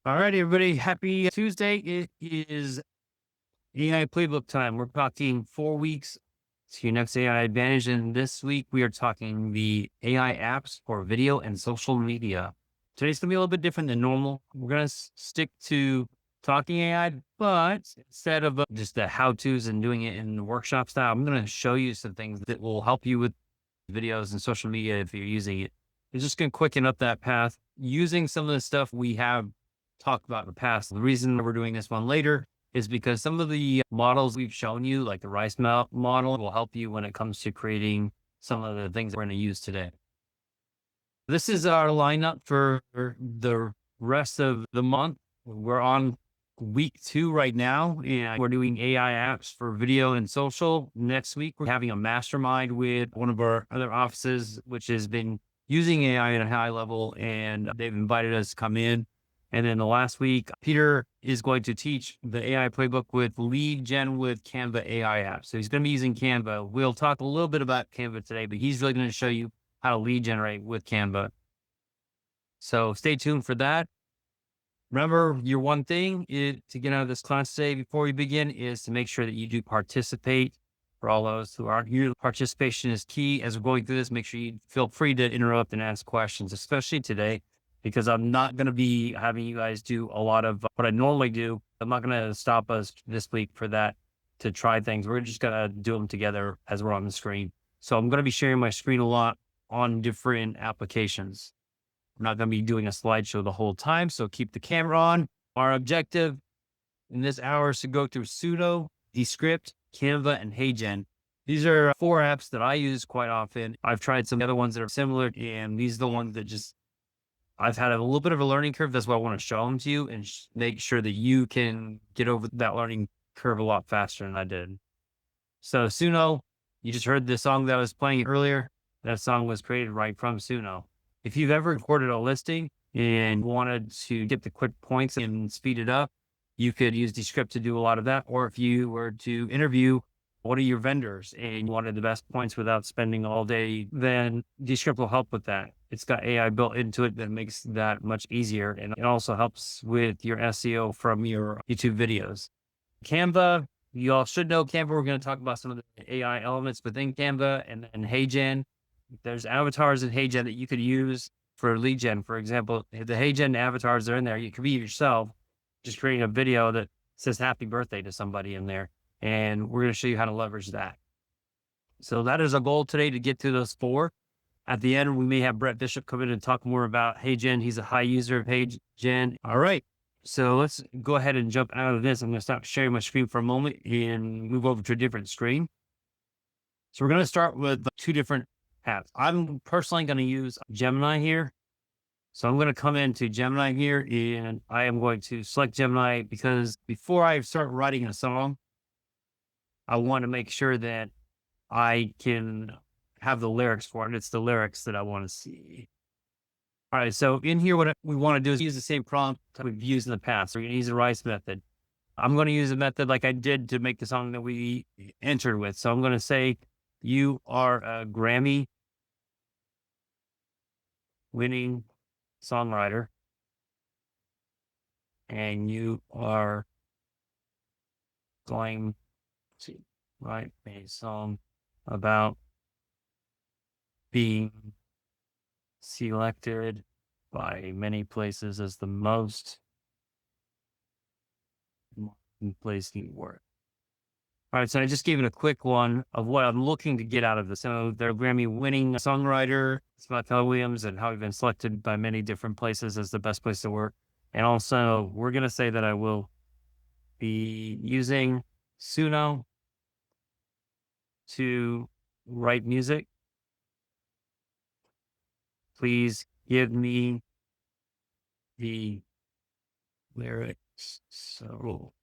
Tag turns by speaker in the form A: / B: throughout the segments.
A: All right, everybody. Happy Tuesday. It is AI Playbook time. We're talking 4 weeks to your next AI advantage. And this week, we are talking the AI apps for video and social media. Today's going to be a little bit different than normal. We're going to stick to talking AI, but instead of just the how to's and doing it in the workshop style, I'm going to show you some things that will help you with videos and social media if you're using it. It's just going to quicken up that path using some of the stuff we have talked about in the past. The reason we're doing this one later is because some of the models we've shown you, like the model, will help you when it comes to creating some of the things we're going to use today. This is our lineup for the rest of the month. We're on week 2 right now, and we're doing AI apps for video and social. Next week, we're having a mastermind with one of our other offices, which has been using AI at a high level, and they've invited us to come in. And then the last week, Peter is going to teach the AI playbook with lead gen with Canva AI apps. So he's going to be using Canva. We'll talk a little bit about Canva today, but he's really going to show you how to lead generate with Canva. So stay tuned for that. Remember, your one thing to get out of this class today before we begin is to make sure that you do participate. For all those who aren't here, participation is key. As we're going through this, make sure you feel free to interrupt and ask questions, especially today, because I'm not going to be having you guys do a lot of what I normally do. I'm not going to stop us this week for that to try things. We're just going to do them together as we're on the screen. So I'm going to be sharing my screen a lot on different applications. I'm not going to be doing a slideshow the whole time, so keep the camera on. Our objective in this hour is to go through Suno, Descrip, Canva, and HeyGen. These are 4 apps that I use quite often. I've tried some other ones that are similar, and these are the ones that just I've had a little bit of a learning curve. That's why I want to show them to you and make sure that you can get over that learning curve a lot faster than I did. So Suno, you just heard the song that I was playing earlier. That song was created right from Suno. If you've ever recorded a listing and wanted to get the quick points and speed it up, you could use Descrip to do a lot of that. Or if you were to interview one of your vendors and you wanted the best points without spending all day, then Descrip will help with that. It's got AI built into it that makes that much easier. And it also helps with your SEO from your YouTube videos. Canva, you all should know Canva. We're going to talk about some of the AI elements within Canva and then HeyGen. There's avatars in HeyGen that you could use for lead gen. For example, the HeyGen avatars are in there. You could be yourself, just creating a video that says happy birthday to somebody in there. And we're going to show you how to leverage that. So that is our goal today, to get to those 4. At the end, we may have Brett Bishop come in and talk more about HeyGen. He's a high user of HeyGen. All right. So let's go ahead and jump out of this. I'm going to stop sharing my screen for a moment and move over to a different screen. So we're going to start with 2 different apps. I'm personally going to use Gemini here. So I'm going to come into Gemini here and I am going to select Gemini because before I start writing a song, I want to make sure that I can have the lyrics for it. It's the lyrics that I want to see. All right. So in here, what we want to do is use the same prompt that we've used in the past. So we're going to use the RICE method. I'm going to use a method like I did to make the song that we entered with. So I'm going to say, you are a Grammy winning songwriter and you are going to write a song about being selected by many places as the most place you work. All right, so I just gave it a quick one of what I'm looking to get out of this. So they're Grammy-winning songwriter, Scott Williams, and how he's been selected by many different places as the best place to work. And also, we're going to say that I will be using Suno to write music. Please give me the lyrics so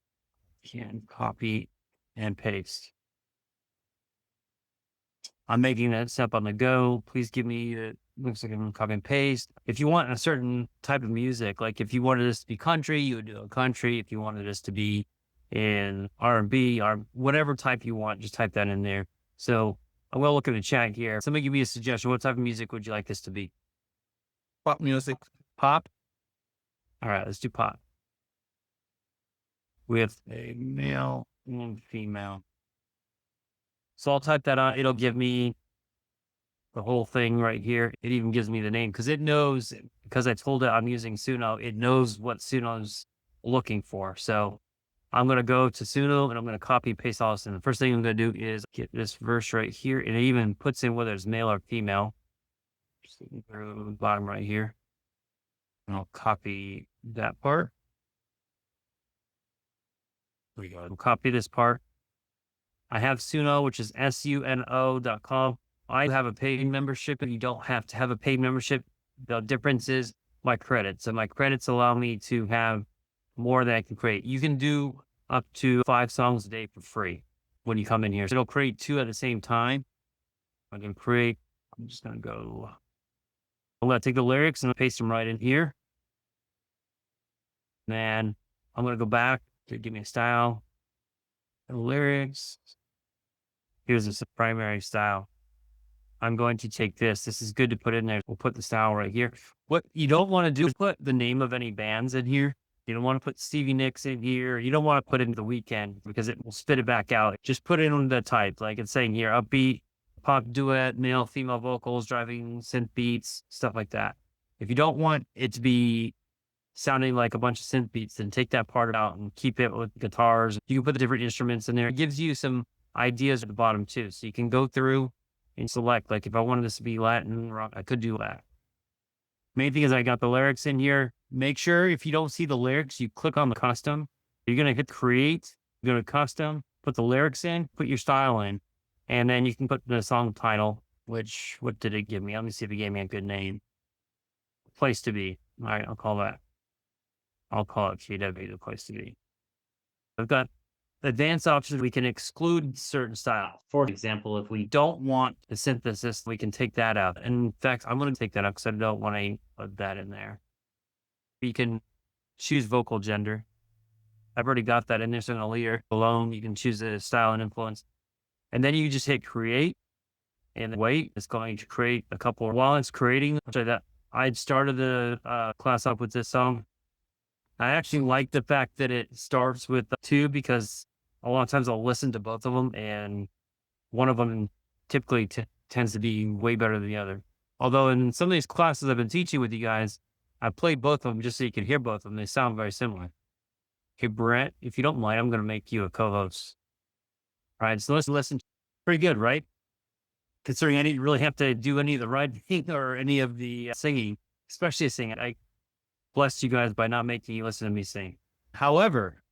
A: I can copy and paste. I'm making that step on the go. Please give me the looks like I'm copy and paste. If you want a certain type of music, like if you wanted this to be country, you would do a country. If you wanted this to be in R&B or whatever type you want, just type that in there. So I will look at the chat here. Somebody give me a suggestion. What type of music would you like this to be?
B: Pop music.
A: Pop? All right, let's do pop. with a male and female. So I'll type that on. It'll give me the whole thing right here. It even gives me the name because it knows, because I told it I'm using Suno, it knows what Suno's looking for. So I'm going to go to Suno and I'm going to copy paste all this. And the first thing I'm going to do is get this verse right here. And it even puts in whether it's male or female. Just through the bottom right here. And I'll copy that part. There we go. I'll copy this part. I have Suno, which is suno.com. I have a paid membership, and you don't have to have a paid membership. The difference is my credits. So my credits allow me to have more than I can create. You can do up to 5 songs a day for free when you come in here. So it'll create 2 at the same time. I can create, I'm just going to go, I'm going to take the lyrics and paste them right in here. Then I'm going to go back to give me a style. The lyrics. Here's the primary style. I'm going to take this. This is good to put in there. We'll put the style right here. What you don't want to do is put the name of any bands in here. You don't want to put Stevie Nicks in here. You don't want to put in The Weeknd because it will spit it back out. Just put in the type, like it's saying here, upbeat, pop duet, male, female vocals, driving synth beats, stuff like that. If you don't want it to be sounding like a bunch of synth beats, then take that part out and keep it with guitars. You can put the different instruments in there. It gives you some ideas at the bottom too. So you can go through and select, like if I wanted this to be Latin rock, I could do that. Main thing is I got the lyrics in here. Make sure if you don't see the lyrics, you click on the custom. You're going to hit create, go to custom, put the lyrics in, put your style in, and then you can put the song title, which, what did it give me? Let me see if it gave me a good name. Place to be. All right, I'll call it KW, the place to be. I've got advanced options. We can exclude certain styles. For example, if we don't want the synthesis, we can take that out. And in fact, I'm going to take that out because I don't want to put that in there. You can choose vocal gender. I've already got that in there. So I'm going to leave it alone. You can choose the style and influence. And then you just hit create and wait. It's going to create a couple. While it's creating, I started the class up with this song. I actually like the fact that it starts with 2 because a lot of times I'll listen to both of them and one of them typically tends to be way better than the other. Although in some of these classes I've been teaching with you guys, I played both of them just so you can hear both of them. They sound very similar. Okay, Brett, if you don't mind, I'm going to make you a co-host. All right, so let's listen. Pretty good, right? Considering I didn't really have to do any of the writing or any of the singing, especially singing. I blessed you guys by not making you listen to me sing. However,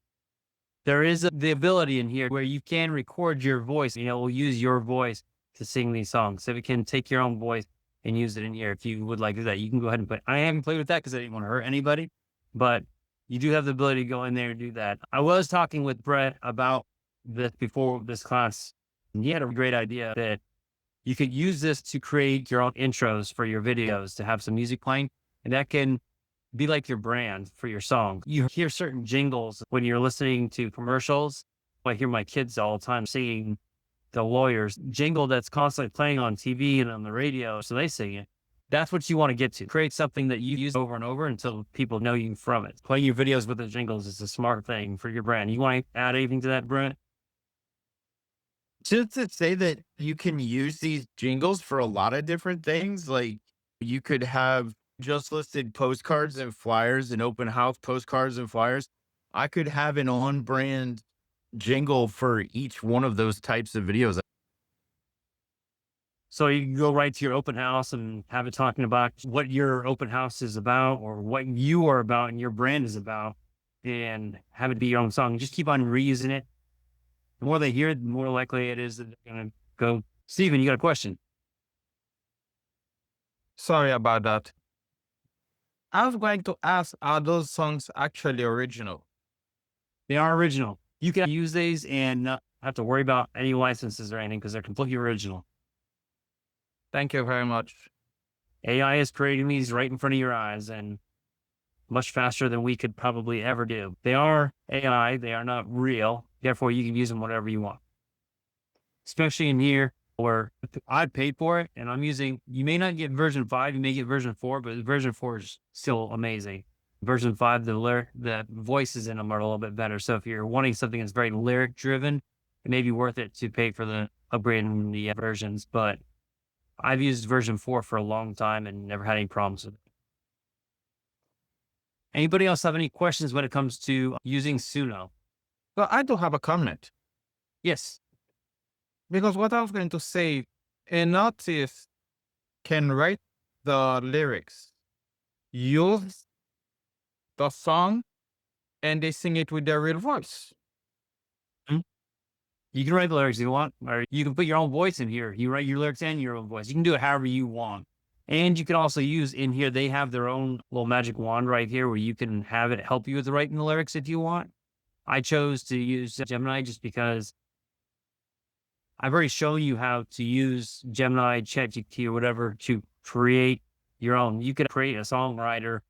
A: there is the ability in here where you can record your voice. We'll use your voice to sing these songs. So we can take your own voice and use it in here. If you would like to do that, you can go ahead and play. I haven't played with that because I didn't want to hurt anybody, but you do have the ability to go in there and do that. I was talking with Brett about this before this class, and he had a great idea that you could use this to create your own intros for your videos, to have some music playing, and that can be like your brand for your song. You hear certain jingles when you're listening to commercials. I hear my kids all the time singing the lawyer's jingle that's constantly playing on TV and on the radio. So they sing it. That's what you want to get to. Create something that you use over and over until people know you from it. Playing your videos with the jingles is a smart thing for your brand. You want to add anything to that, Brent?
B: Just to say that you can use these jingles for a lot of different things. Like you could have just listed postcards and flyers and open house postcards and flyers. I could have an on brand jingle for each one of those types of videos.
A: So you can go right to your open house and have it talking about what your open house is about or what you are about and your brand is about, and have it be your own song. Just keep on reusing it. The more they hear it, the more likely it is that they're going to go. Steven, you got a question?
B: Sorry about that. I was going to ask, are those songs actually original?
A: They are original. You can use these and not have to worry about any licenses or anything because they're completely original.
B: Thank you very much.
A: AI is creating these right in front of your eyes and much faster than we could probably ever do. They are AI. They are not real. Therefore, you can use them whatever you want. Especially in here where I paid for it and I'm using, you may not get version 5, you may get version 4, but version 4 is still amazing. Version 5, the voices in them are a little bit better. So if you're wanting something that's very lyric driven, it may be worth it to pay for the upgrade in the versions. But I've used version 4 for a long time and never had any problems with it. Anybody else have any questions when it comes to using Suno?
C: So I do have a comment
A: Yes.
C: because what I was going to say, an artist can write the lyrics, use the song, and they sing it with their real voice.
A: You can write the lyrics if you want, or you can put your own voice in here. You write your lyrics and your own voice. You can do it however you want. And you can also use in here, they have their own little magic wand right here where you can have it help you with writing the lyrics if you want. I chose to use Gemini just because I've already shown you how to use Gemini, ChatGPT, or whatever to create your own. You could create a songwriter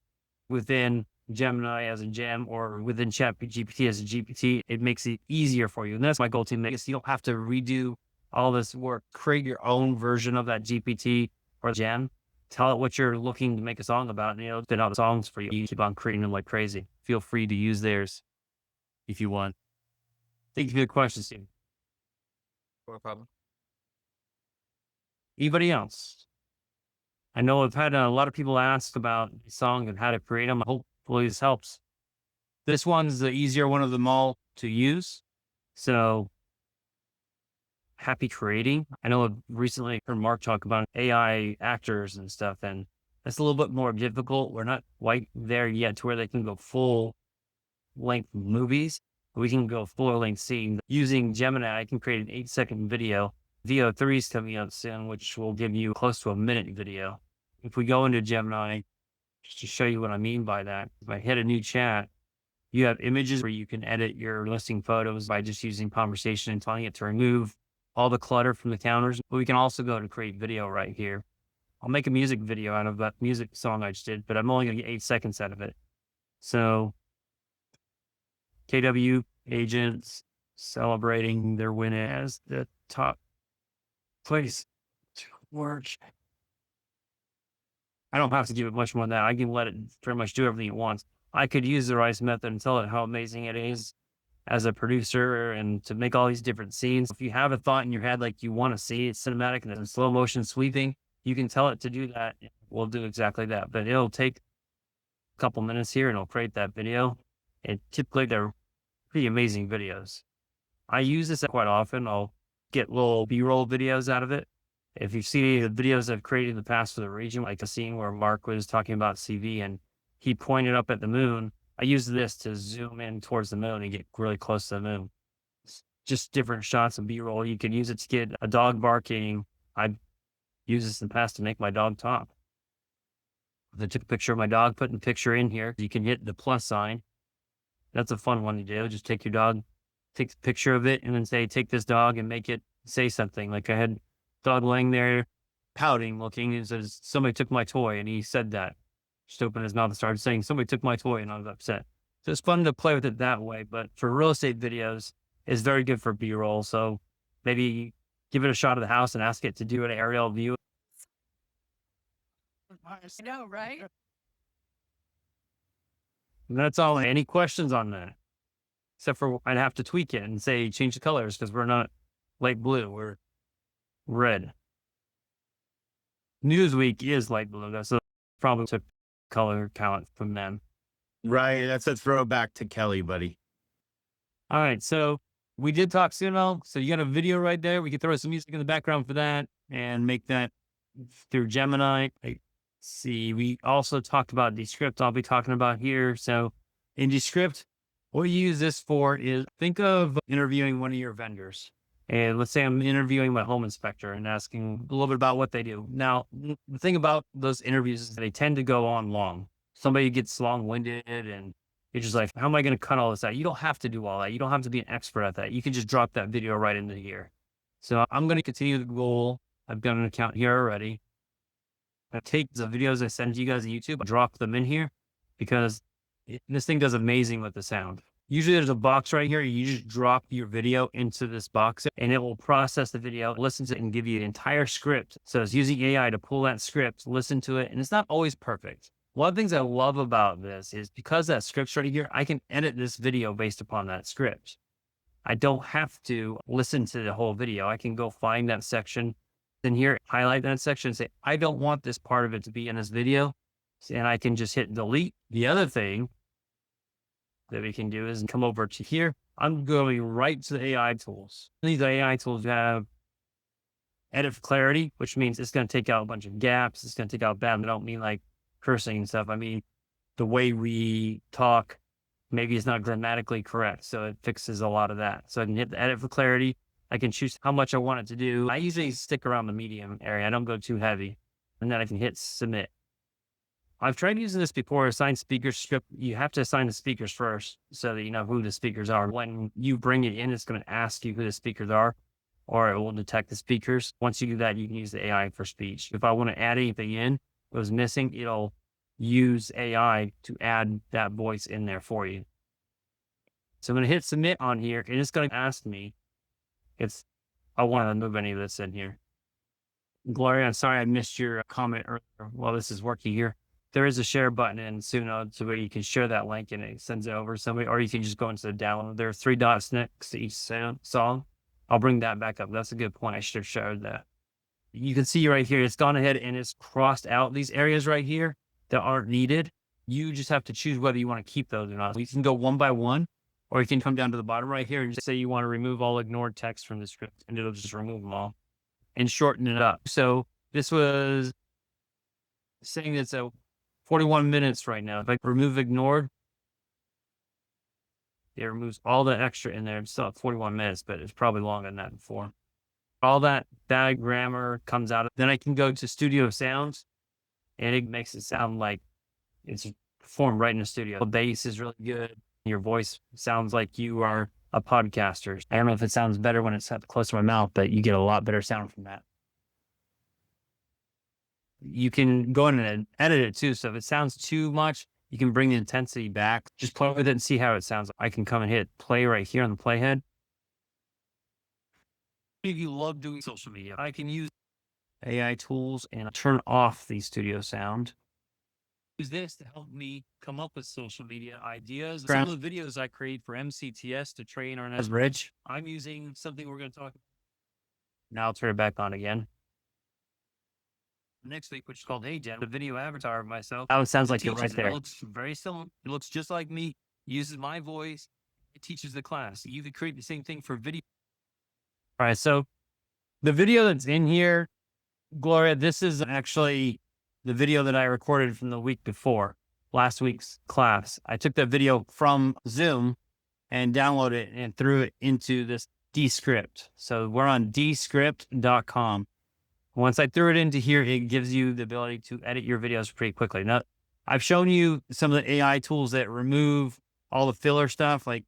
A: within Gemini as a gem or within ChatGPT as a GPT. It makes it easier for you. And that's my goal to make it so you don't have to redo all this work. Create your own version of that GPT or gem. Tell it what you're looking to make a song about, and it'll spit out songs for you. You keep on creating them like crazy. Feel free to use theirs if you want. Thank you for the question, Steve.
C: No problem.
A: Anybody else? I know I've had a lot of people ask about the song and how to create them. Hopefully this helps. This one's the easier one of them all to use. So happy creating. I know I've recently heard Mark talk about AI actors and stuff, and that's a little bit more difficult. We're not quite there yet to where they can go full length movies. We can go full length scene. Using Gemini, I can create an 8-second video. VO3 is coming out soon, which will give you close to a minute video. If we go into Gemini, just to show you what I mean by that, if I hit a new chat, you have images where you can edit your listing photos by just using conversation and telling it to remove all the clutter from the counters. But we can also go to create video right here. I'll make a music video out of that music song I just did, but I'm only going to get 8 seconds out of it. So KW agents celebrating their win as the top place to work. I don't have to give it much more than that. I can let it pretty much do everything it wants. I could use the RISE method and tell it how amazing it is as a producer and to make all these different scenes. If you have a thought in your head, like you want to see it cinematic and in slow motion sweeping, you can tell it to do that. We'll do exactly that, but it'll take a couple minutes here and it'll create that video. And typically they're pretty amazing videos. I use this quite often. I'll get little B-roll videos out of it. If you see the videos I've created in the past for the region, like a scene where Mark was talking about CV and he pointed up at the moon, I use this to zoom in towards the moon and get really close to the moon. It's just different shots of B-roll. You can use it to get a dog barking. I've used this in the past to make my dog talk. I took a picture of my dog, putting the picture in here. You can hit the plus sign. That's a fun one to do. Just take your dog, take the picture of it, and then say, take this dog and make it say something. Like I had dog laying there pouting, looking, and says, somebody took my toy. And he said that. Just opened his mouth and started saying, somebody took my toy, and I was upset. So it's fun to play with it that way. But for real estate videos, it's very good for B-roll. So maybe give it a shot of the house and ask it to do an aerial view.
D: I know, right?
A: And that's all. Any questions on that? Except for I'd have to tweak it and say, change the colors because we're not light blue, we're red. Newsweek is light blue, though, so probably took color palette from them.
B: Right. That's a throwback to Kelly, buddy.
A: All right. So we did talk Suno. So you got a video right there. We could throw some music in the background for that and make that through Gemini. See, we also talked about Descrip. I'll be talking about here. So in Descrip, what you use this for is think of interviewing one of your vendors. And let's say I'm interviewing my home inspector and asking a little bit about what they do. Now, the thing about those interviews is they tend to go on long. Somebody gets long-winded and you're just like, how am I going to cut all this out? You don't have to do all that. You don't have to be an expert at that. You can just drop that video right into here. So I'm going to continue the goal. I've got an account here already. I take the videos I send to you guys on YouTube, drop them in here because this thing does amazing with the sound. Usually there's a box right here. You just drop your video into this box and it will process the video, listen to it, and give you the entire script. So it's using AI to pull that script, listen to it. And it's not always perfect. One of the things I love about this is because that script's right here, I can edit this video based upon that script. I don't have to listen to the whole video. I can go find that section in here, highlight that section and say, I don't want this part of it to be in this video. And I can just hit delete. The other thing that we can do is come over to here. I'm going right to the AI tools. These AI tools have edit for clarity, which means it's going to take out a bunch of gaps. It's going to take out bad. I don't mean like cursing and stuff. I mean, the way we talk, maybe it's not grammatically correct. So it fixes a lot of that. So I can hit the edit for clarity. I can choose how much I want it to do. I usually stick around the medium area. I don't go too heavy. And then I can hit submit. I've tried using this before, assign speaker script. You have to assign the speakers first so that you know who the speakers are. When you bring it in, it's going to ask you who the speakers are, or it will detect the speakers. Once you do that, you can use the AI for speech. If I want to add anything in that was missing, it'll use AI to add that voice in there for you. So I'm going to hit submit on here, and it's going to ask me if I want to move any of this in here. Gloria, I'm sorry I missed your comment earlier while this is working here. There is a share button in Suno so where you can share that link and it sends it over to somebody, or you can just go into the download. There are 3 dots next to each song. I'll bring that back up. That's a good point. I should have shared that. You can see right here, it's gone ahead and it's crossed out these areas right here that aren't needed. You just have to choose whether you want to keep those or not. You can go one by one, or you can come down to the bottom right here and just say you want to remove all ignored text from the script, and it'll just remove them all and shorten it up. So this was saying it's a 41 minutes right now. If I remove ignored, it removes all the extra in there. It's still at 41 minutes, but it's probably longer than that before. All that bad grammar comes out. Then I can go to Studio Sounds, and it makes it sound like it's performed right in the studio. The bass is really good. Your voice sounds like you are a podcaster. I don't know if it sounds better when it's up close to my mouth, but you get a lot better sound from that. You can go in and edit it too. So if it sounds too much, you can bring the intensity back. Just play with it and see how it sounds. I can come and hit play right here on the playhead. If you love doing social media, I can use AI tools and turn off the studio sound. Use this to help me come up with social media ideas. Some of the videos I create for MCTS to train our next bridge, I'm using something we're going to talk about. Now I'll turn it back on again. Next week, which is called Hey Jen, the video avatar of myself. How it sounds like you're right there. It looks very similar. It looks just like me. Uses my voice. It teaches the class. You could create the same thing for video. All right, so the video that's in here, Gloria, this is actually the video that I recorded from the week before, last week's class. I took that video from Zoom and downloaded it and threw it into this Descrip. So we're on Descrip.com. Once I threw it into here, it gives you the ability to edit your videos pretty quickly. Now, I've shown you some of the AI tools that remove all the filler stuff, like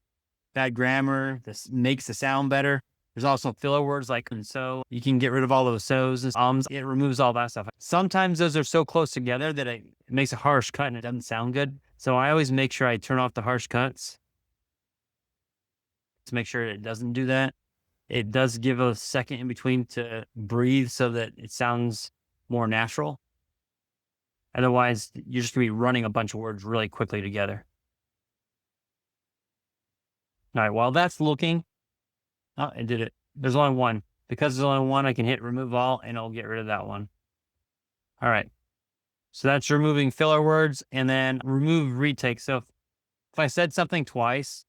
A: bad grammar. This makes the sound better. There's also filler words like and so. You can get rid of all those so's and ums. It removes all that stuff. Sometimes those are so close together that it makes a harsh cut and it doesn't sound good. So I always make sure I turn off the harsh cuts to make sure it doesn't do that. It does give a second in between to breathe so that it sounds more natural. Otherwise, you're just going to be running a bunch of words really quickly together. All right, while that's looking, oh, it did it. There's only one. Because there's only one, I can hit remove all and it'll get rid of that one. All right. So that's removing filler words and then remove retake. So if I said something twice,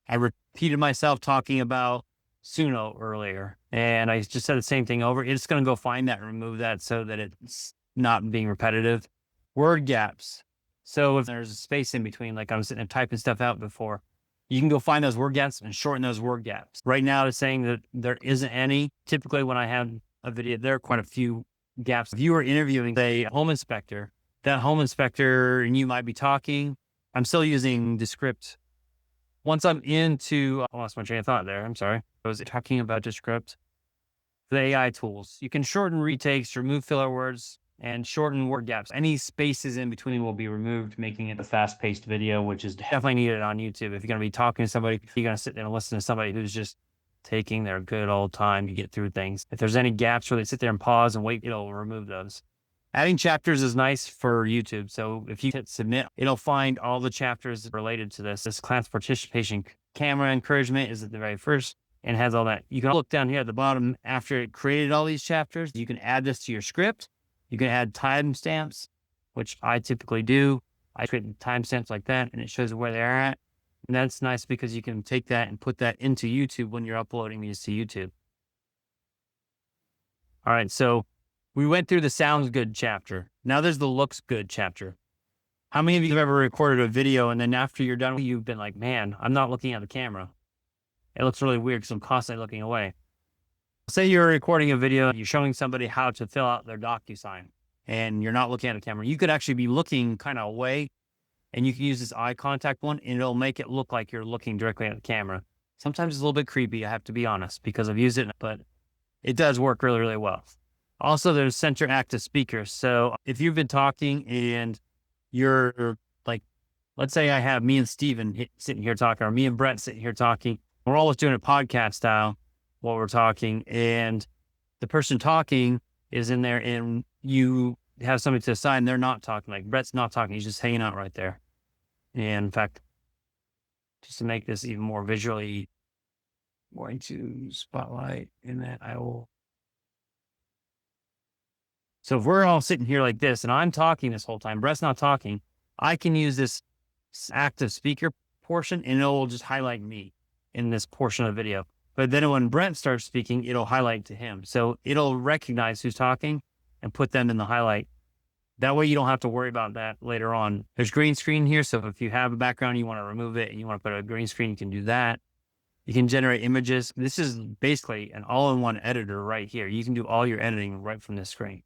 A: I repeated myself talking about Suno earlier, and I just said the same thing over. It's going to go find that and remove that so that it's not being repetitive. Word gaps. So if there's a space in between, like I'm sitting and typing stuff out before, you can go find those word gaps and shorten those word gaps. Right now it's saying that there isn't any. Typically when I have a video, there are quite a few gaps. If you were interviewing a home inspector, that home inspector and you might be talking, I'm still using Descrip. Once I'm into, I lost my train of thought there. I'm sorry. I was talking about Descrip. The AI tools. You can shorten retakes, remove filler words, and shorten word gaps. Any spaces in between will be removed, making it a fast-paced video, which is definitely needed on YouTube. If you're going to be talking to somebody, you're going to sit there and listen to somebody who's just taking their good old time to get through things. If there's any gaps where they sit there and pause and wait, it'll remove those. Adding chapters is nice for YouTube. So if you hit submit, it'll find all the chapters related to this. This class participation camera encouragement is at the very first and has all that. You can look down here at the bottom after it created all these chapters. You can add this to your script. You can add timestamps, which I typically do. I create timestamps like that and it shows where they're at. And that's nice because you can take that and put that into YouTube when you're uploading these to YouTube. All right, so we went through the sounds good chapter. Now there's the looks good chapter. How many of you have ever recorded a video and then after you're done, you've been like, man, I'm not looking at the camera. It looks really weird because I'm constantly looking away. Say you're recording a video, you're showing somebody how to fill out their DocuSign and you're not looking at a camera. You could actually be looking kind of away and you can use this eye contact one and it'll make it look like you're looking directly at the camera. Sometimes it's a little bit creepy, I have to be honest, because I've used it, but it does work really, really well. Also, there's center active speakers. So if you've been talking and you're like, let's say I have me and Steven sitting here talking, or me and Brett sitting here talking. We're always doing a podcast style while we're talking. And the person talking is in there and you have somebody to the side and they're not talking. Like Brett's not talking. He's just hanging out right there. And in fact, just to make this even more visually, I'm going to spotlight and then I will. So if we're all sitting here like this and I'm talking this whole time, Brett's not talking, I can use this active speaker portion and it will just highlight me in this portion of the video. But then when Brett starts speaking, it'll highlight to him. So it'll recognize who's talking and put them in the highlight. That way you don't have to worry about that later on. There's green screen here. So if you have a background, you want to remove it and you want to put a green screen, you can do that. You can generate images. This is basically an all-in-one editor right here. You can do all your editing right from this screen.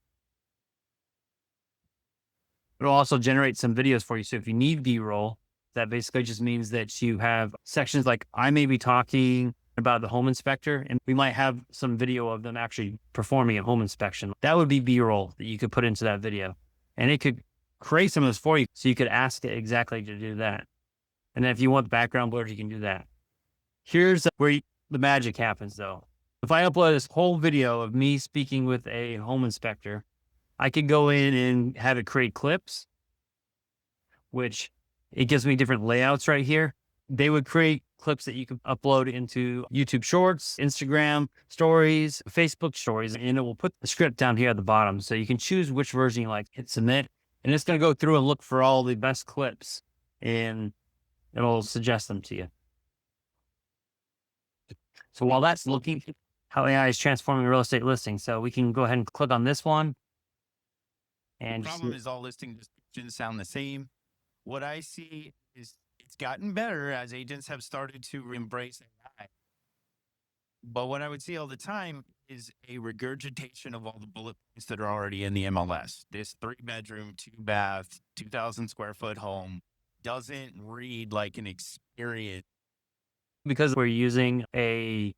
A: It'll also generate some videos for you. So if you need B-roll, that basically just means that you have sections like I may be talking about the home inspector and we might have some video of them actually performing a home inspection. That would be B-roll that you could put into that video. And it could create some of those for you. So you could ask it exactly to do that. And then if you want background blurs, you can do that. Here's where the magic happens though. If I upload this whole video of me speaking with a home inspector, I could go in and have it create clips, which it gives me different layouts right here. They would create clips that you can upload into YouTube Shorts, Instagram Stories, Facebook Stories, and it will put the script down here at the bottom. So you can choose which version you like, hit submit, and it's going to go through and look for all the best clips and it'll suggest them to you. So while that's looking, how AI is transforming real estate listings. So we can go ahead and click on this one. And
B: The problem is all listing descriptions sound the same. What I see is it's gotten better as agents have started to embrace AI. But what I would see all the time is a regurgitation of all the bullet points that are already in the MLS. This 3-bedroom, 2-bath, 2,000 square foot home doesn't read like an experience.
A: Because we're using a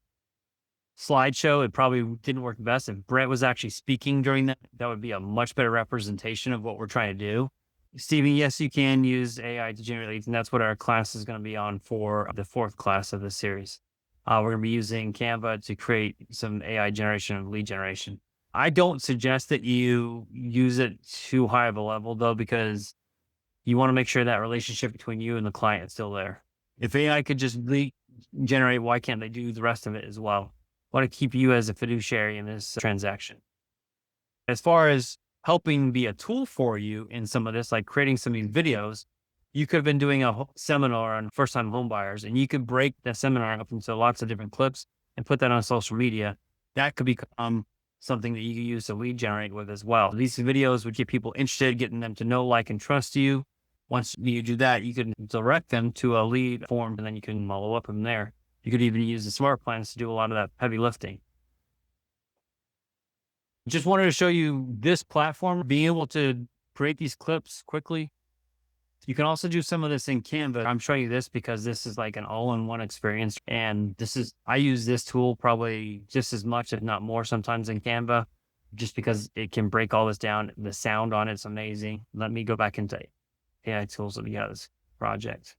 A: slideshow, it probably didn't work best. If Brett was actually speaking during that, that would be a much better representation of what we're trying to do. Steven, yes, you can use AI to generate leads, and that's what our class is going to be on for the 4th class of the series. We're going to be using Canva to create some AI generation of lead generation. I don't suggest that you use it too high of a level though, because you want to make sure that relationship between you and the client is still there. If AI could just lead generate, why can't they do the rest of it as well? Want to keep you as a fiduciary in this transaction. As far as helping be a tool for you in some of this, like creating some of these videos, you could have been doing a seminar on first-time home buyers, and you could break the seminar up into lots of different clips and put that on social media. That could become something that you can use to lead generate with as well. These videos would get people interested, getting them to know, like, and trust you. Once you do that, you can direct them to a lead form, and then you can follow up from there. You could even use the smart plans to do a lot of that heavy lifting. Just wanted to show you this platform, being able to create these clips quickly. You can also do some of this in Canva. I'm showing you this because this is like an all-in-one experience. And I use this tool probably just as much, if not more sometimes in Canva, just because it can break all this down. The sound on it's amazing. Let me go back into AI tools that we got this project.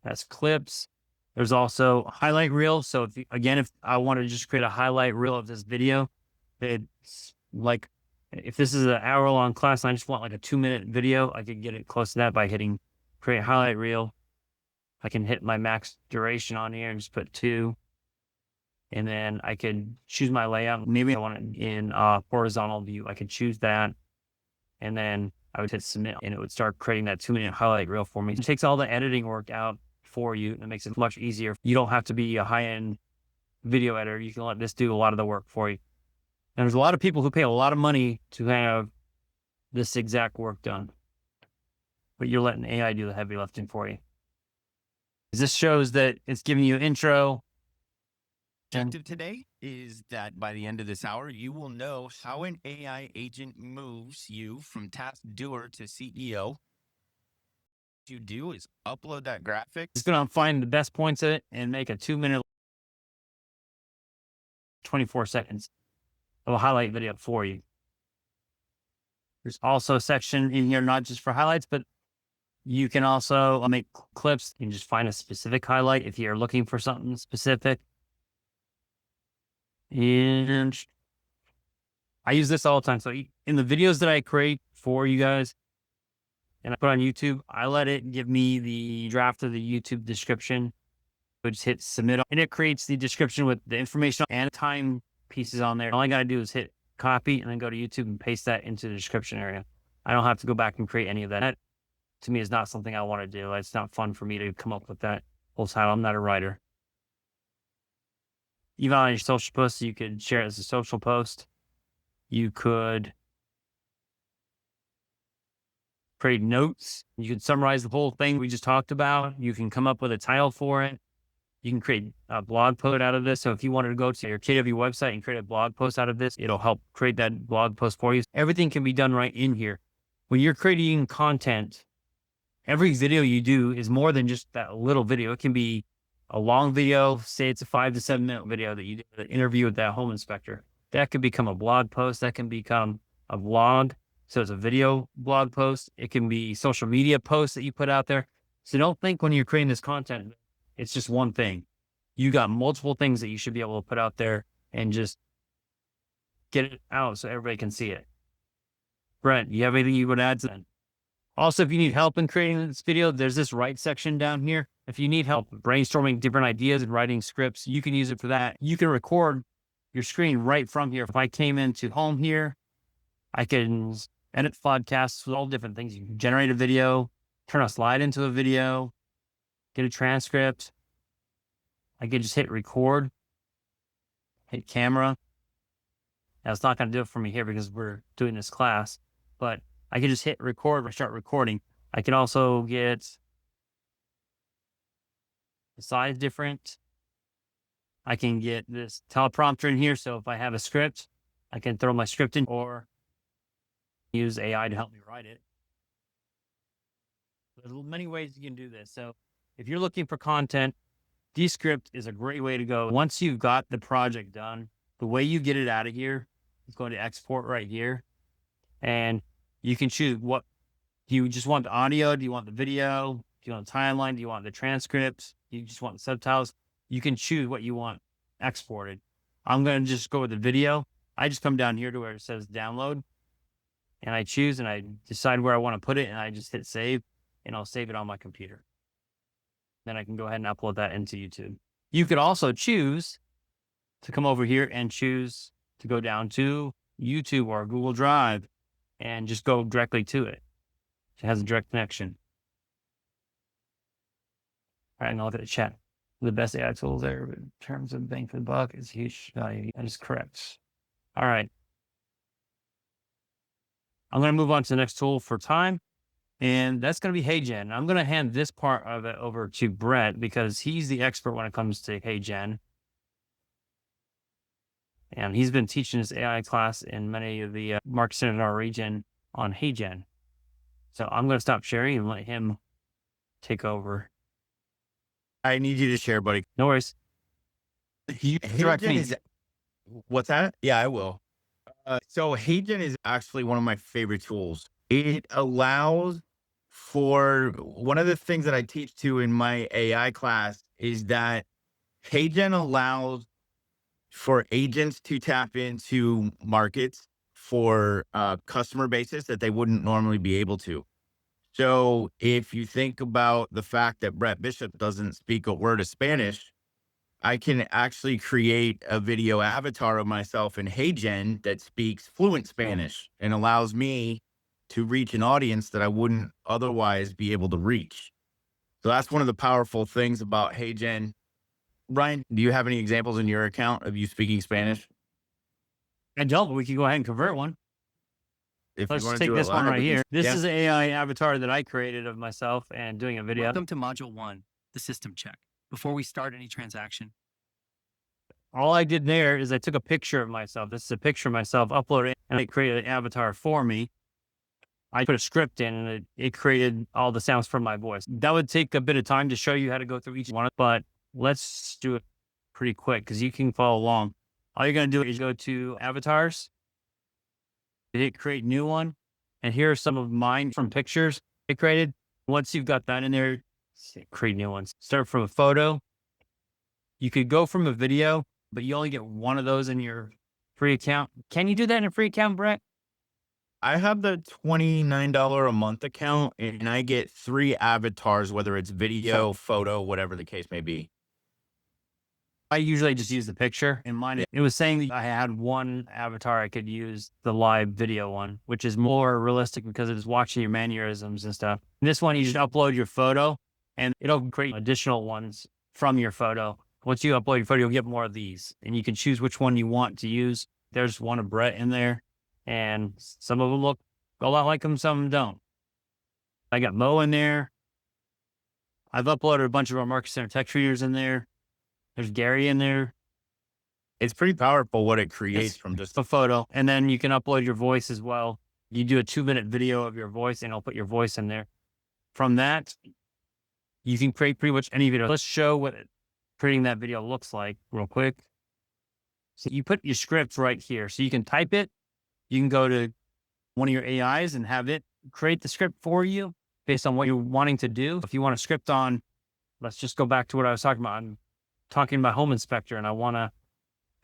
A: That's clips. There's also highlight reel. So if I want to just create a highlight reel of this video, it's like If this is an hour-long class and I just want like a 2-minute video, I could get it close to that by hitting create highlight reel. I can hit my max duration on here and just put 2. And then I could choose my layout. Maybe I want it in horizontal view. I could choose that. And then I would hit submit and it would start creating that 2-minute highlight reel for me. It takes all the editing work out for you and it makes it much easier. You don't have to be a high-end video editor. You can let this do a lot of the work for you. And there's a lot of people who pay a lot of money to have this exact work done. But you're letting AI do the heavy lifting for you. This shows that it's giving you an intro.
B: Objective today is that by the end of this hour, you will know how an AI agent moves you from task doer to CEO. What you do is upload that graphic.
A: It's going to find the best points of it and make a 2-minute, 24 seconds of a highlight video for you. There's also a section in here, not just for highlights, but you can also make clips. You can just find a specific highlight if you're looking for something specific. And I use this all the time. So in the videos that I create for you guys and I put on YouTube, I let it give me the draft of the YouTube description. I just hit submit and it creates the description with the information and time pieces on there. All I got to do is hit copy and then go to YouTube and paste that into the description area. I don't have to go back and create any of that. That to me is not something I want to do. It's not fun for me to come up with that whole title. I'm not a writer. Even on your social posts, you could share it as a social post. You could create notes. You could summarize the whole thing we just talked about. You can come up with a title for it. You can create a blog post out of this. So if you wanted to go to your KW website and create a blog post out of this, it'll help create that blog post for you. Everything can be done right in here. When you're creating content, every video you do is more than just that little video. It can be a long video, say it's a 5 to 7 minute video that you did an interview with that home inspector. That could become a blog post. That can become a vlog. So it's a video blog post. It can be social media posts that you put out there. So don't think when you're creating this content, it's just one thing. You got multiple things that you should be able to put out there and just get it out so everybody can see it. Brent, you have anything you would add to that? Also, if you need help in creating this video, there's this write section down here. If you need help brainstorming different ideas and writing scripts, you can use it for that. You can record your screen right from here. If I came into home here, I can edit podcasts with all different things. You can generate a video, turn a slide into a video, get a transcript. I can just hit record, hit camera. Now it's not going to do it for me here because we're doing this class, but I can just hit record and start recording. I can also get the size different. I can get this teleprompter in here. So if I have a script, I can throw my script in or use AI to help me write it. There's many ways you can do this. So if you're looking for content, Descrip is a great way to go. Once you've got the project done, the way you get it out of here is going to export right here. And you can choose what, do you just want the audio? Do you want the video? Do you want the timeline? Do you want the transcripts? Do you just want the subtitles? You can choose what you want exported. I'm going to just go with the video. I just come down here to where it says download and I choose and I decide where I want to put it and I just hit save and I'll save it on my computer. Then I can go ahead and upload that into YouTube. You could also choose to come over here and choose to go down to YouTube or Google Drive and just go directly to it. It has a direct connection. All right, now look at the chat. The best AI tools there in terms of bang for the buck is huge value. That is correct. All right. I'm going to move on to the next tool for time. And that's going to be HeyGen. I'm going to hand this part of it over to Brett because he's the expert when it comes to HeyGen. And he's been teaching this AI class in many of the markets in our region on HeyGen. So I'm going to stop sharing and let him take over.
B: I need you to share, buddy.
A: No worries. You direct me.
B: What's that? Yeah, I will. So HeyGen is actually one of my favorite tools. It allows for one of the things that I teach to in my AI class is that HeyGen allows for agents to tap into markets for customer basis that they wouldn't normally be able to. So if you think about the fact that Brett Bishop doesn't speak a word of Spanish, I can actually create a video avatar of myself in HeyGen that speaks fluent Spanish and allows me to reach an audience that I wouldn't otherwise be able to reach. So that's one of the powerful things about HeyGen. Ryan, do you have any examples in your account of you speaking Spanish?
A: I don't, but we can go ahead and convert one.
B: If
A: Let's
B: you want to
A: take
B: do
A: this
B: it
A: one
B: live,
A: right
B: we can-
A: here. This
B: yeah.
A: is an AI avatar that I created of myself and doing a video.
D: Welcome to Module 1, the system check. Before we start any transaction,
A: All I did there is I took a picture of myself. This is a picture of myself, uploaded it, and it created an avatar for me. I put a script in and it created all the sounds from my voice. That would take a bit of time to show you how to go through each one, but let's do it pretty quick because you can follow along. All you're going to do is go to avatars, hit create new one. And here are some of mine from pictures I created. Once you've got that in there, create new ones. Start from a photo. You could go from a video, but you only get one of those in your free account. Can you do that in a free account, Brett?
B: I have the $29 a month account and I get 3 avatars, whether it's video, photo, whatever the case may be.
A: I usually just use the picture in mine. It was saying that I had one avatar I could use, the live video one, which is more realistic because it is watching your mannerisms and stuff. This one, you just upload your photo and it'll create additional ones from your photo. Once you upload your photo, you'll get more of these and you can choose which one you want to use. There's one of Brett in there and some of them look a lot like him, some of them don't. I got Mo in there. I've uploaded a bunch of our Market Center tech readers in there. There's Gary in there.
B: It's pretty powerful what it creates from just
A: a photo. And then you can upload your voice as well. You do a 2-minute video of your voice and I'll put your voice in there. From that, you can create pretty much any video. Let's show what creating that video looks like real quick. So you put your script right here. So you can type it. You can go to one of your AIs and have it create the script for you based on what you're wanting to do. If you want a script on, let's just go back to what I was talking about. I'm talking to my home inspector and I want to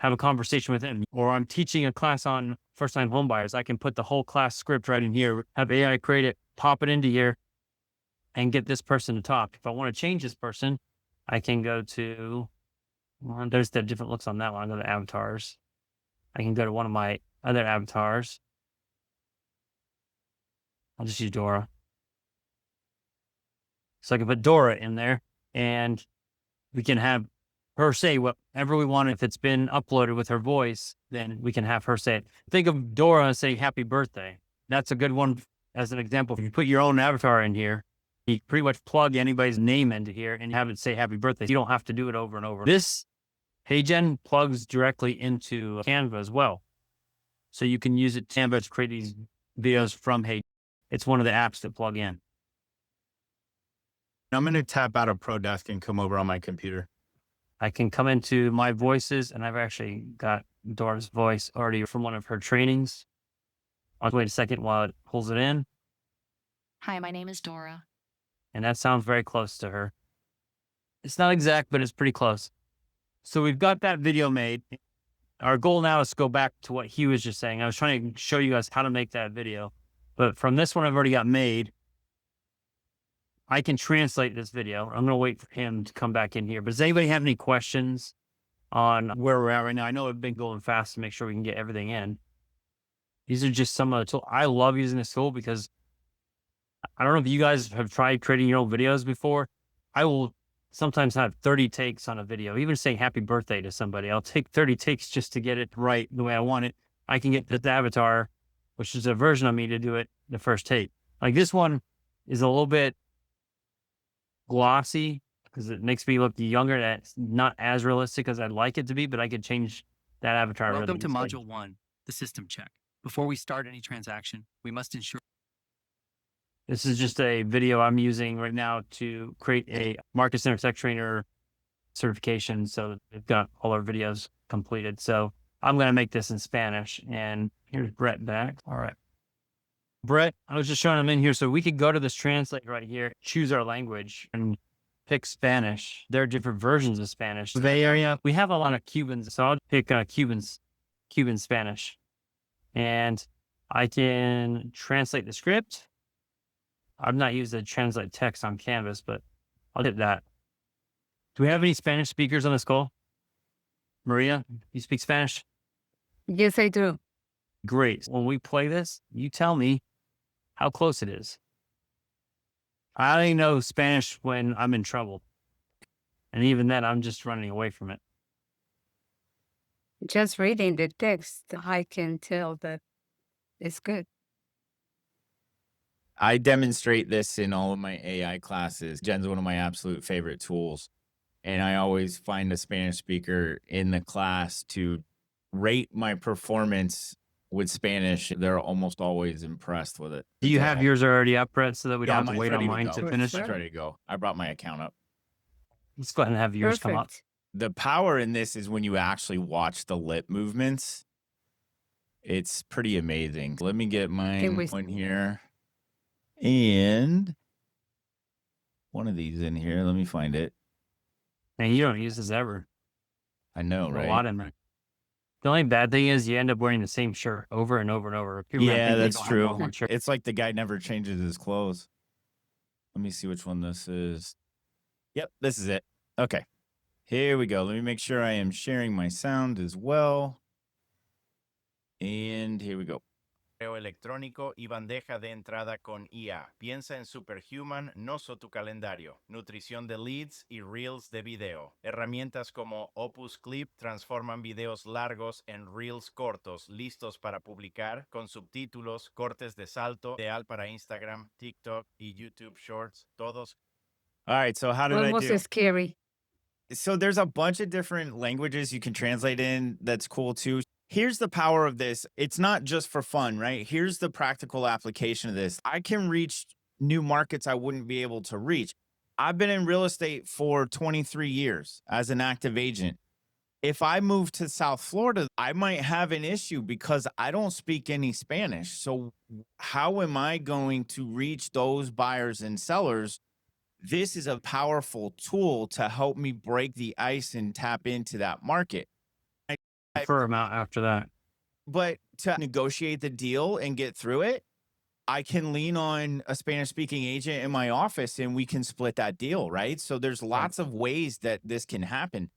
A: have a conversation with him, or I'm teaching a class on first-time home buyers. I can put the whole class script right in here, have AI create it, pop it into here and get this person to talk. If I want to change this person, I can go to, well, there's the different looks on that one. I go to avatars. I can go to one of my other avatars. I'll just use Dora. So I can put Dora in there and we can have her say whatever we want. If it's been uploaded with her voice, then we can have her say it. Think of Dora and say happy birthday. That's a good one as an example. If you put your own avatar in here, you pretty much plug anybody's name into here and have it say happy birthday. You don't have to do it over and over. This HeyGen plugs directly into Canva as well. So you can use it Canva to create these videos from HeyGen. It's one of the apps that plug in.
B: I'm going to tap out of ProDesk and come over on my computer.
A: I can come into my voices and I've actually got Dora's voice already from one of her trainings. I'll wait a second while it pulls it in.
E: Hi, my name is Dora.
A: And that sounds very close to her. It's not exact, but it's pretty close. So we've got that video made. Our goal now is to go back to what he was just saying. I was trying to show you guys how to make that video. But from this one I've already got made, I can translate this video. I'm going to wait for him to come back in here. But does anybody have any questions on where we're at right now? I know I've been going fast to make sure we can get everything in. These are just some of the tools. I love using this tool because I don't know if you guys have tried creating your own videos before. I will sometimes have 30 takes on a video, even saying happy birthday to somebody. I'll take 30 takes just to get it right the way I want it. I can get the avatar, which is a version of me, to do it the first take. Like this one is a little bit glossy because it makes me look younger. That's not as realistic as I'd like it to be, but I could change that avatar.
D: welcome to
A: really
D: Module 1, the system check. Before we start any transaction, we must ensure
A: This is just a video I'm using right now to create a Market Center Tech Trainer certification. So we've got all our videos completed. So I'm going to make this in Spanish. And here's Brett back. All right. Brett, I was just showing him in here. So we could go to this translate right here, choose our language and pick Spanish. There are different versions of Spanish. Bay Area, we have a lot of Cubans. So I'll pick Cuban Spanish. and I can translate the script. I've not used the translate text on Canvas, but I'll hit that. Do we have any Spanish speakers on this call? Maria, you speak Spanish?
F: Yes, I do.
A: Great. When we play this, you tell me how close it is. I only know Spanish when I'm in trouble. And even then, I'm just running away from it.
F: Just reading the text, I can tell that it's good.
B: I demonstrate this in all of my AI classes. Jen's one of my absolute favorite tools. And I always find a Spanish speaker in the class to rate my performance with Spanish. They're almost always impressed with it.
A: Do you have yours already up, Brett, so that we don't have to
B: mine's
A: wait on
B: ready
A: mine
B: go.
A: to
F: For
A: finish?
F: sure.
B: It's ready to go. I brought my account up.
A: Let's go ahead and have yours come up.
F: Perfect.
B: The power in this is when you actually watch the lip movements. It's pretty amazing. Let me get mine
F: we-
B: on here. And one of these in here. Let me find it.
A: And you don't use this ever.
B: I know,
A: A
B: right?
A: lot in there. The only bad thing is you end up wearing the same shirt over and over and over. People are gonna
B: Yeah,
A: think they
B: that's
A: don't have more
B: true.
A: than one shirt.
B: It's like the guy never changes his clothes. Let me see which one this is. Yep, this is it. Okay. Here we go. Let me make sure I am sharing my sound as well. And here we go.
G: Correo electrónico y bandeja de entrada con IA. Piensa en Superhuman, Noso tu calendario, nutrición de leads y reels de video. Herramientas como Opus Clip transforman videos largos en reels cortos, listos para publicar, con subtítulos, cortes de salto, ideal para Instagram, TikTok y YouTube Shorts, todos.
B: All right, so how did I
F: Almost
B: do?
F: scary.
B: So there's a bunch of different languages you can translate in. That's cool too. Here's the power of this. It's not just for fun, right? Here's the practical application of this. I can reach new markets I wouldn't be able to reach. I've been in real estate for 23 years as an active agent. If I move to South Florida, I might have an issue because I don't speak any Spanish. So how am I going to reach those buyers and sellers? This is a powerful tool to help me break the ice and tap into that market.
A: For amount after that.
B: But to negotiate the deal and get through it, I can lean on a Spanish speaking agent in my office and we can split that deal, right? So there's lots of ways that this can happen.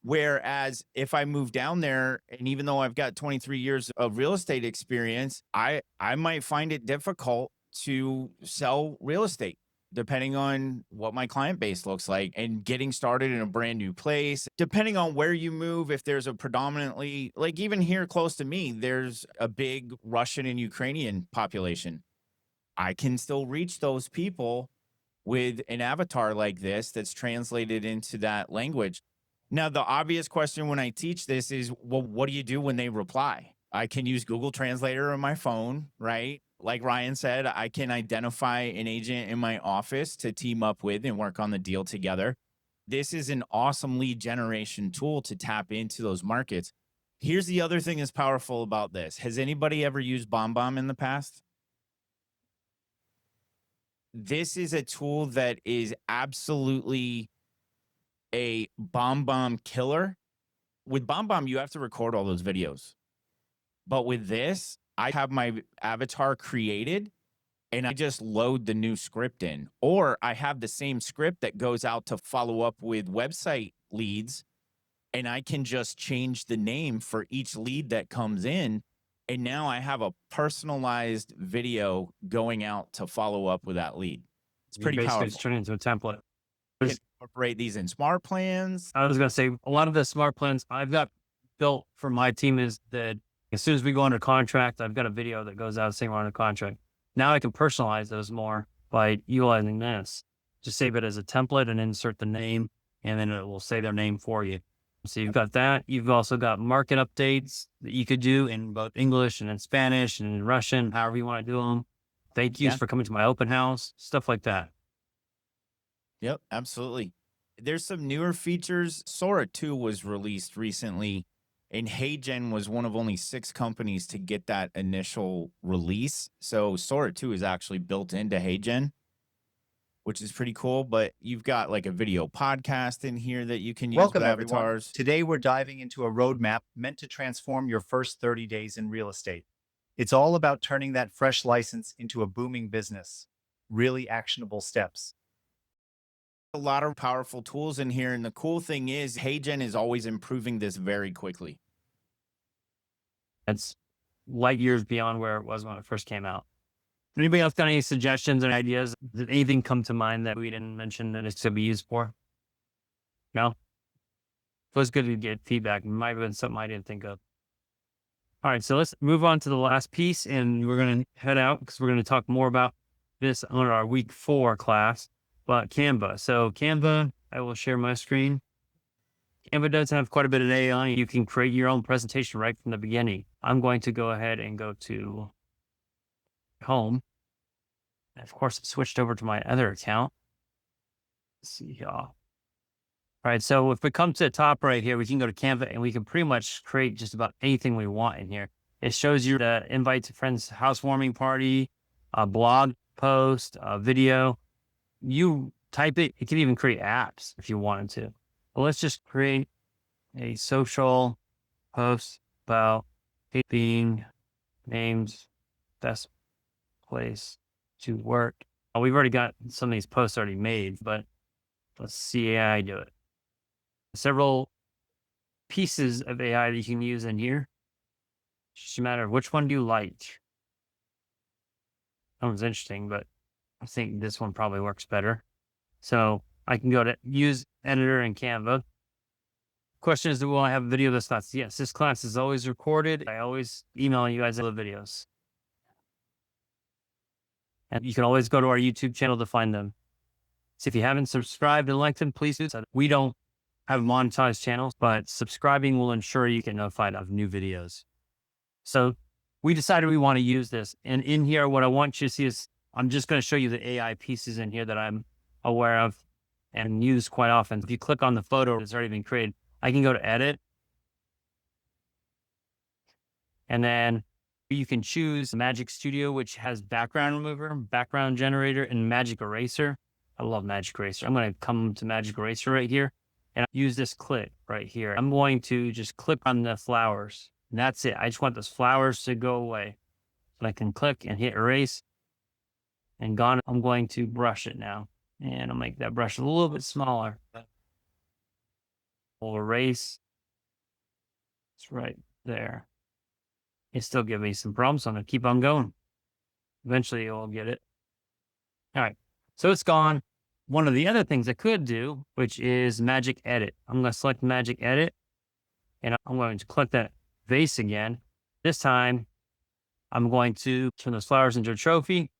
B: Whereas if I move down there, and even though I've got 23 years of real estate experience, I might find it difficult to sell real estate, depending on what my client base looks like and getting started in a brand new place. Depending on where you move, if there's a predominantly, like even here close to me, there's a big Russian and Ukrainian population. I can still reach those people with an avatar like this that's translated into that language. Now, the obvious question when I teach this is, well, what do you do when they reply? I can use Google Translator on my phone, right? Like Ryan said, I can identify an agent in my office to team up with and work on the deal together. This is an awesome lead generation tool to tap into those markets. Here's the other thing that's powerful about this. Has anybody ever used BombBomb in the past? This is a tool that is absolutely a BombBomb killer. With BombBomb, you have to record all those videos. But with this, I have my avatar created and I just load the new script in. Or I have the same script that goes out to follow up with website leads. And I can just change the name for each lead that comes in. And now I have a personalized video going out to follow up with that lead. It's pretty
A: Basically,
B: powerful.
A: it's turned into a template.
B: You can incorporate these in smart plans.
A: I was going to say a lot of the smart plans I've got built for my team is that as soon as we go under contract, I've got a video that goes out saying we're under contract. Now I can personalize those more by utilizing this. Just save it as a template and insert the name, and then it will say their name for you. So you've got that. You've also got market updates that you could do in both English and in Spanish and in Russian, however you want to do them. Thank yous for coming to my open house, stuff like that.
B: Yep, absolutely. There's some newer features. Sora 2 was released recently, and HeyGen was one of only 6 companies to get that initial release. So Sora 2 is actually built into HeyGen, which is pretty cool. But you've got like a video podcast in here that you can use
H: Welcome,
B: with
H: everyone.
B: avatars.
H: Today, we're diving into a roadmap meant to transform your first 30 days in real estate. It's all about turning that fresh license into a booming business. Really actionable steps.
B: A lot of powerful tools in here. And the cool thing is, HeyGen is always improving this very quickly.
A: It's light years beyond where it was when it first came out. Anybody else got any suggestions or ideas? Did anything come to mind that we didn't mention that it should be used for? No? It was good to get feedback. It might have been something I didn't think of. All right, so let's move on to the last piece, and we're going to head out because we're going to talk more about this on our week 4 class, but Canva. So Canva, I will share my screen. Canva does have quite a bit of AI. You can create your own presentation right from the beginning. I'm going to go ahead and go to home. And of course, it switched over to my other account. Let's see here. All right, so if we come to the top right here, we can go to Canva and we can pretty much create just about anything we want in here. It shows you the invite to friends housewarming party, a blog post, a video. You type it, it can even create apps if you wanted to. But let's just create a social post about being named best place to work. We've already got some of these posts already made, but let's see AI do it. Several pieces of AI that you can use in here. It's just a matter of which one do you like. That one's interesting, but I think this one probably works better. So I can go to use editor in Canva. Question is, will I have a video that's not? Yes, this class is always recorded. I always email you guys all the videos. And you can always go to our YouTube channel to find them. So if you haven't subscribed and liked them, please do so. We don't have monetized channels, but subscribing will ensure you get notified of new videos. So we decided we want to use this. And in here, what I want you to see is, I'm just going to show you the AI pieces in here that I'm aware of and use quite often. If you click on the photo that's already been created, I can go to edit. And then you can choose Magic Studio, which has background remover, background generator, and magic eraser. I love magic eraser. I'm going to come to magic eraser right here and use this clip right here. I'm going to just click on the flowers. And that's it. I just want those flowers to go away. So I can click and hit erase and gone. I'm going to brush it now. And I'll make that brush a little bit smaller. We'll erase. It's right there. It still gives me some problems, so I'm going to keep on going. Eventually, you'll get it. All right. So it's gone. One of the other things I could do, which is Magic Edit. I'm going to select Magic Edit, and I'm going to click that vase again. This time, I'm going to turn those flowers into a trophy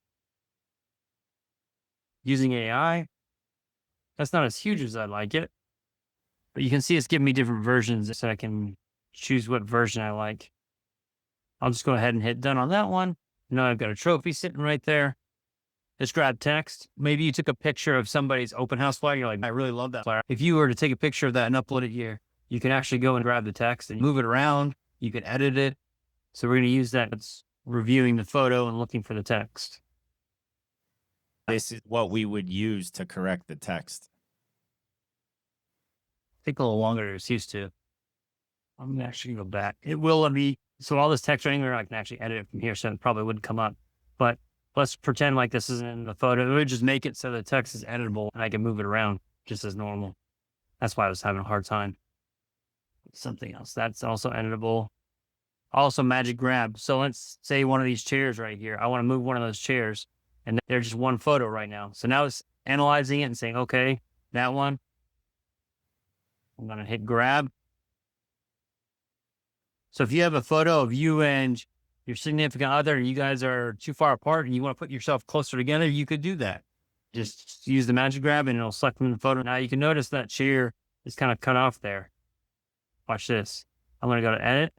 A: using AI. That's not as huge as I'd like it, but you can see it's giving me different versions so I can choose what version I like. I'll just go ahead and hit done on that one. Now I've got a trophy sitting right there. Just grab text. Maybe you took a picture of somebody's open house flyer. You're like, I really love that flyer. If you were to take a picture of that and upload it here, you can actually go and grab the text and move it around. You can edit it. So we're going to use that. It's reviewing the photo and looking for the text.
B: This is what we would use to correct the text.
A: Take a little longer than it's used to. I'm going to actually go back. It will let me. So all this text right here, I can actually edit it from here, so it probably wouldn't come up. But let's pretend like this isn't in the photo. It would just make it so the text is editable and I can move it around just as normal. That's why I was having a hard time. Something else that's also editable. Also Magic Grab. So let's say one of these chairs right here. I want to move one of those chairs and there's just one photo right now. So now it's analyzing it and saying, okay, that one. I'm going to hit grab. So if you have a photo of you and your significant other and you guys are too far apart and you want to put yourself closer together, you could do that. Just use the Magic Grab and it'll select from the photo. Now you can notice that chair is kind of cut off there. Watch this. I'm going to go to edit.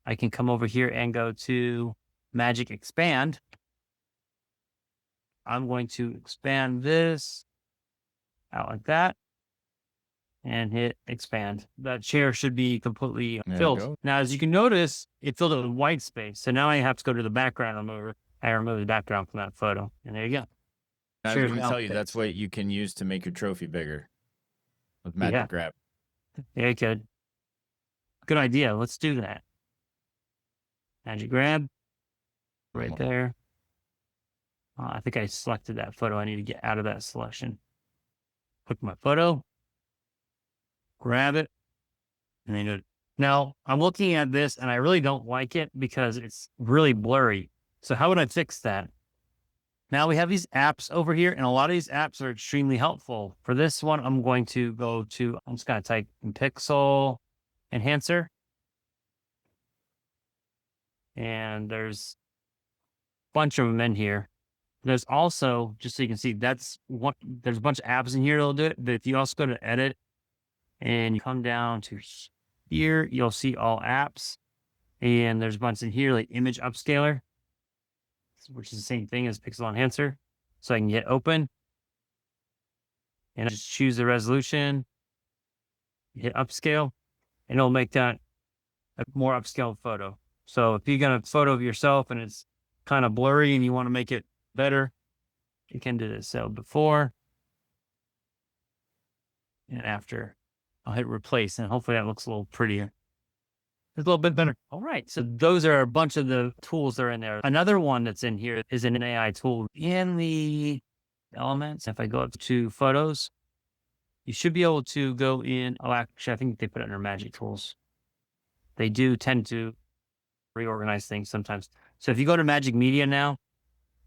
A: I can come over here and go to Magic Expand. I'm going to expand this out like that. And hit expand. That chair should be completely filled. Now, as you can notice, it filled it with white space. So now I have to go to the background remover. I remove the background from that photo. And there you go.
B: I was going to tell you, that's what you can use to make your trophy bigger with Magic Grab.
A: Yeah, good. Good idea. Let's do that. Magic grab right there. I think I selected that photo. I need to get out of that selection. Click my photo, grab it, and then do it. Now I'm looking at this and I really don't like it because it's really blurry. So how would I fix that? Now we have these apps over here, and a lot of these apps are extremely helpful. For this one, I'm going to go to, I'm just going to type in Pixel Enhancer. And there's a bunch of them in here. There's also, just so you can see, there's a bunch of apps in here that'll do it. But if you also go to edit and you come down to here, you'll see all apps. And there's a bunch in here like Image Upscaler, which is the same thing as Pixel Enhancer. So I can hit open and I just choose the resolution, hit upscale, and it'll make that a more upscaled photo. So if you got a photo of yourself and it's kind of blurry and you want to make it better, you can do this. So before and after, I'll hit replace, and hopefully that looks a little prettier. It's a little bit better. All right. So those are a bunch of the tools that are in there. Another one that's in here is an AI tool in the elements. If I go up to photos, you should be able to go in. Oh, actually, I think they put it under magic tools. They do tend to reorganize things sometimes. So if you go to magic media now,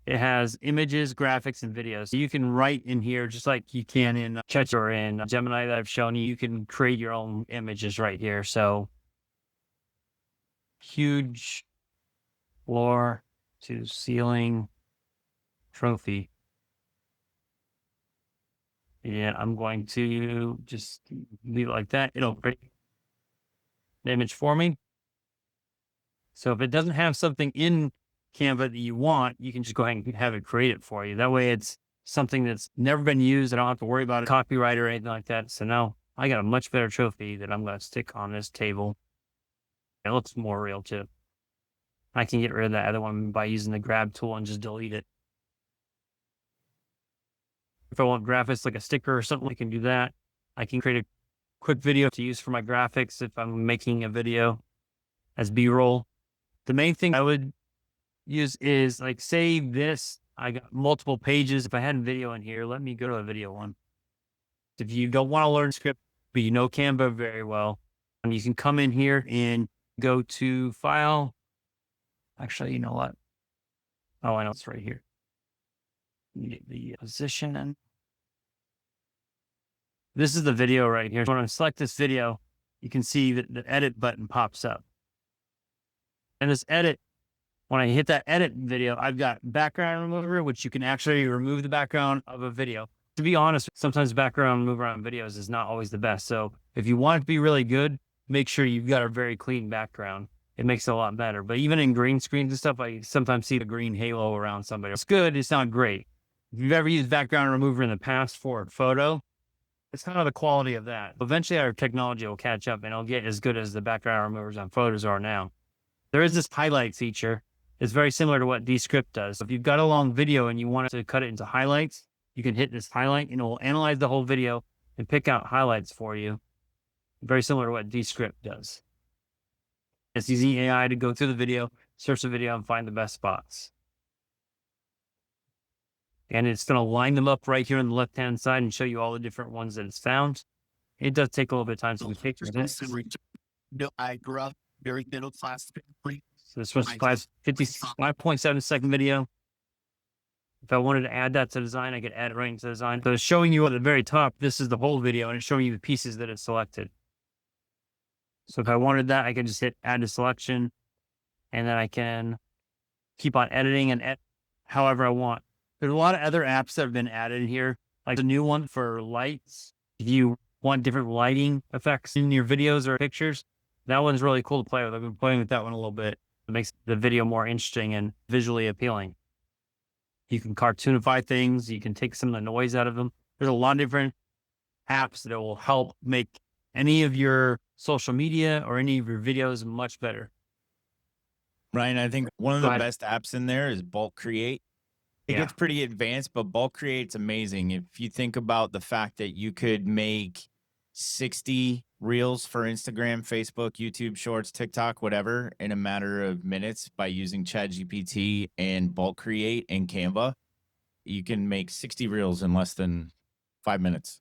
A: it has images, graphics, and videos. So you can write in here just like you can in Chat or in Gemini that I've shown you. You can create your own images right here. So huge floor to ceiling trophy. And I'm going to just leave it like that. It'll create the image for me. So if it doesn't have something in Canva that you want, you can just go ahead and have it create it for you. That way it's something that's never been used. I don't have to worry about a copyright or anything like that. So now I got a much better trophy that I'm going to stick on this table. It looks more real too. I can get rid of that other one by using the grab tool and just delete it. If I want graphics like a sticker or something, I can do that. I can create a quick video to use for my graphics if I'm making a video as B-roll. The main thing I would use is like, say this, I got multiple pages. If I had a video in here, let me go to a video one. If you don't want to learn script, but you know Canva very well, and you can come in here and go to file. Actually, you know what? Oh, I know it's right here. Get the position in. This is the video right here. When I select this video, you can see that the edit button pops up. And this edit, when I hit that edit video, I've got background remover, which you can actually remove the background of a video. To be honest, sometimes background remover on videos is not always the best. So if you want it to be really good, make sure you've got a very clean background. It makes it a lot better. But even in green screens and stuff, I sometimes see the green halo around somebody. It's good. It's not great. If you've ever used background remover in the past for a photo, it's kind of the quality of that. Eventually our technology will catch up and it'll get as good as the background removers on photos are now. There is this highlight feature. It's very similar to what Descrip does. If you've got a long video and you want to cut it into highlights, you can hit this highlight and it will analyze the whole video and pick out highlights for you. Very similar to what Descrip does. It's using AI to go through the video, search the video, and find the best spots. And it's going to line them up right here on the left-hand side and show you all the different ones that it's found. It does take a little bit of time to take this.
I: No, I grew up very middle class family.
A: So this was 5.7 second video. If I wanted to add that to design, I could add it right into design. So it's showing you at the very top, this is the whole video, and it's showing you the pieces that it's selected. So if I wanted that, I can just hit add to selection, and then I can keep on editing and however I want. There's a lot of other apps that have been added in here, like the new one for lights. If you want different lighting effects in your videos or pictures, that one's really cool to play with. I've been playing with that one a little bit. It makes the video more interesting and visually appealing. You can cartoonify things. You can take some of the noise out of them. There's a lot of different apps that will help make any of your social media or any of your videos much better.
B: Ryan, I think one of
A: Go
B: the
A: ahead.
B: best apps in there is Bulk Create. It
A: Yeah.
B: gets pretty advanced, but Bulk Create's amazing. If you think about the fact that you could make 60 Reels for Instagram, Facebook, YouTube Shorts, TikTok, whatever, in a matter of minutes by using ChatGPT and bulk create in Canva. You can make 60 Reels in less than 5 minutes.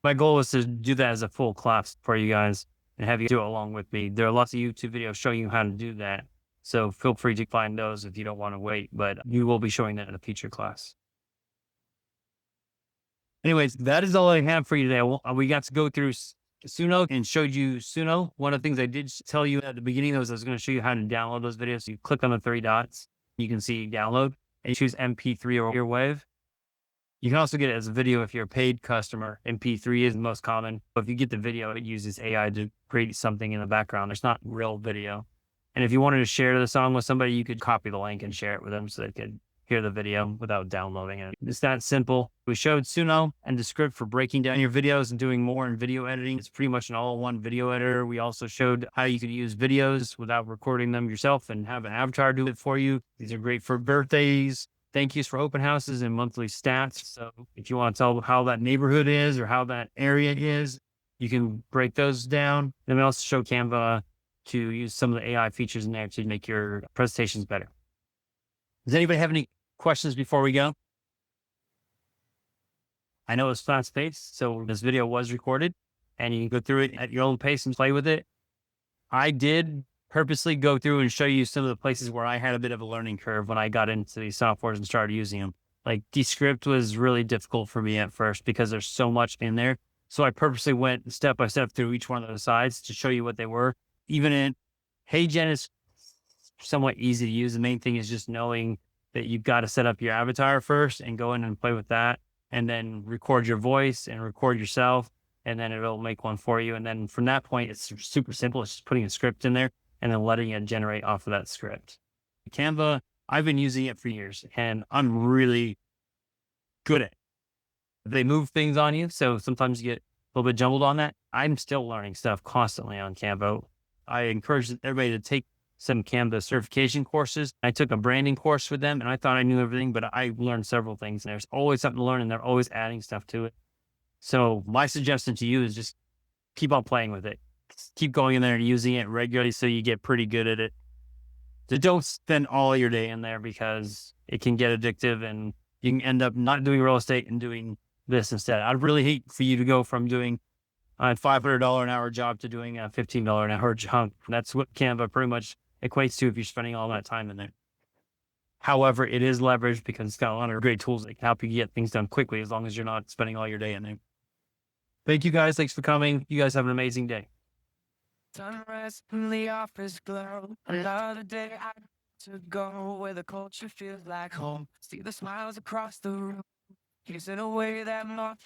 A: My goal is to do that as a full class for you guys and have you do it along with me. There are lots of YouTube videos showing you how to do that. So feel free to find those if you don't want to wait, but you will be showing that in a future class. Anyways, that is all I have for you today. We got to go through Suno and showed you Suno. One of the things I did tell you at the beginning was I was going to show you how to download those videos. So you click on the 3 dots, you can see download and choose MP3 or your WAV. You can also get it as a video if you're a paid customer. MP3 is the most common. But if you get the video, it uses AI to create something in the background. It's not real video. And if you wanted to share the song with somebody, you could copy the link and share it with them so they could hear the video without downloading it. It's that simple. We showed Suno and Descrip for breaking down your videos and doing more in video editing. It's pretty much an all-in-one video editor. We also showed how you could use videos without recording them yourself and have an avatar do it for you. These are great for birthdays, thank yous for open houses, and monthly stats. So if you want to tell how that neighborhood is or how that area is, you can break those down. Then we also show Canva to use some of the AI features in there to make your presentations better. Does anybody have any questions before we go? I know it's fast-paced, so this video was recorded, and you can go through it at your own pace and play with it. I did purposely go through and show you some of the places where I had a bit of a learning curve when I got into these softwares and started using them. Like Descrip was really difficult for me at first because there's so much in there. So I purposely went step by step through each one of the sides to show you what they were. Even in HeyGen is somewhat easy to use. The main thing is just knowing that you've got to set up your avatar first and go in and play with that, and then record your voice and record yourself, and then it'll make one for you. And then from that point, it's super simple. It's just putting a script in there and then letting it generate off of that script. Canva, I've been using it for years, and I'm really good at it. They move things on you, so sometimes you get a little bit jumbled on that. I'm still learning stuff constantly on Canva. I encourage everybody to take some Canva certification courses. I took a branding course with them, and I thought I knew everything, but I learned several things. And there's always something to learn, and they're always adding stuff to it. So my suggestion to you is just keep on playing with it. Keep going in there and using it regularly so you get pretty good at it. So don't spend all your day in there because it can get addictive, and you can end up not doing real estate and doing this instead. I'd really hate for you to go from doing a $500 an hour job to doing a $15 an hour job. That's what Canva pretty much equates to if you're spending all that time in there. However, it is leveraged because it's got a lot of great tools that can help you get things done quickly as long as you're not spending all your day in there. Thank you guys. Thanks for coming. You guys have an amazing day.
J: Sunrise in the office glow. Another day I to go where the culture feels like home. See the smiles across the room. Kissing away that moth.